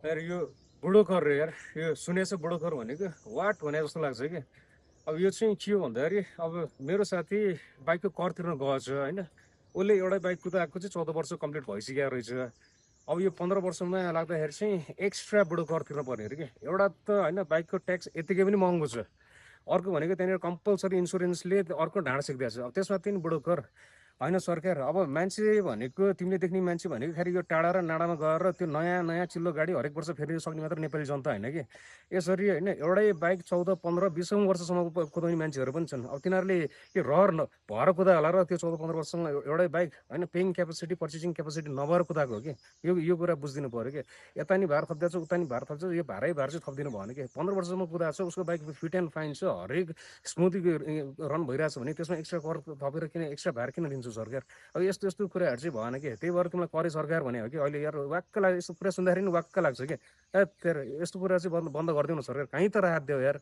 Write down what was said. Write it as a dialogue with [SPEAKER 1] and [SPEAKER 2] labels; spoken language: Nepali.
[SPEAKER 1] यार यो बुढोखर रे यार, यो सुनेछ बुढोखर भनेको वाट भने जस्तो लाग्छ कि। अब यो चाहिँ के हो भन्दाखेरि अब मेरो साथी बाइकको कर तिर्न गएछ होइन। उसले एउटा बाइक कुदाएको चाहिँ 14 वर्ष कम्प्लिट भइसकेको रहेछ। अब यो 15 वर्षमा लाग्दाखेरि चाहिँ एक्स्ट्रा बुढो कर तिर्नु पर्ने अरे कि। एउटा त होइन बाइकको ट्याक्स यतिकै पनि महँगो छ, अर्को भनेको त्यहाँनिर कम्पलसरी इन्सुरेन्सले अर्को ढाँड सिक्दैछ। अब त्यसमा तिन बुढो कर होइन सरकार। अब मान्छे भनेको तिमीले देख्ने मान्छे भनेको खालि यो टाढा र नाडामा गएर त्यो नयाँ नयाँ चिल्लो गाडी हरेक वर्ष फेर्न सक्ने मात्र नेपाली जनता होइन कि। यसरी होइन एउटै बाइक 14 15 20 वर्षसम्म कुदाउने मान्छेहरू पनि छन्। अब तिनीहरूले यो रहर भएर कुदा होला र त्यो 14 15 वर्षसम्म एउटै बाइक होइन पेइङ क्यापेसिटी पर्चेसिङ क्यापेसिटी नभएर कुदाएको हो कि। यो कुरा बुझिदिनु पऱ्यो कि। यता नि भार थप्दैछ उता नि भार थप्छ, यो भारै भार चाहिँ थपिदिनु भएन कि। 15 वर्षसम्म कुदाएको छ उसको बाइक फिट एन्ड फाइन छ, हरेक स्मुथली रन भइरहेछ भने त्यसमा एक्स्ट्रा कर थपेर किन एक्स्ट्रा भार किन दिन्छ सरकार। अब यस्तो यस्तो कुराहरू चाहिँ भएन कि। त्यही भएर तिमीलाई करे सरकार भने हो कि अहिले यार वाक्क लाग्छ, यस्तो कुरा सुन्दाखेरि नि वाक्क लाग्छ कि। यस्तो कुरा चाहिँ बन्द गरिदिउँ न सरकार, कहीँ त राहत देऊ यार।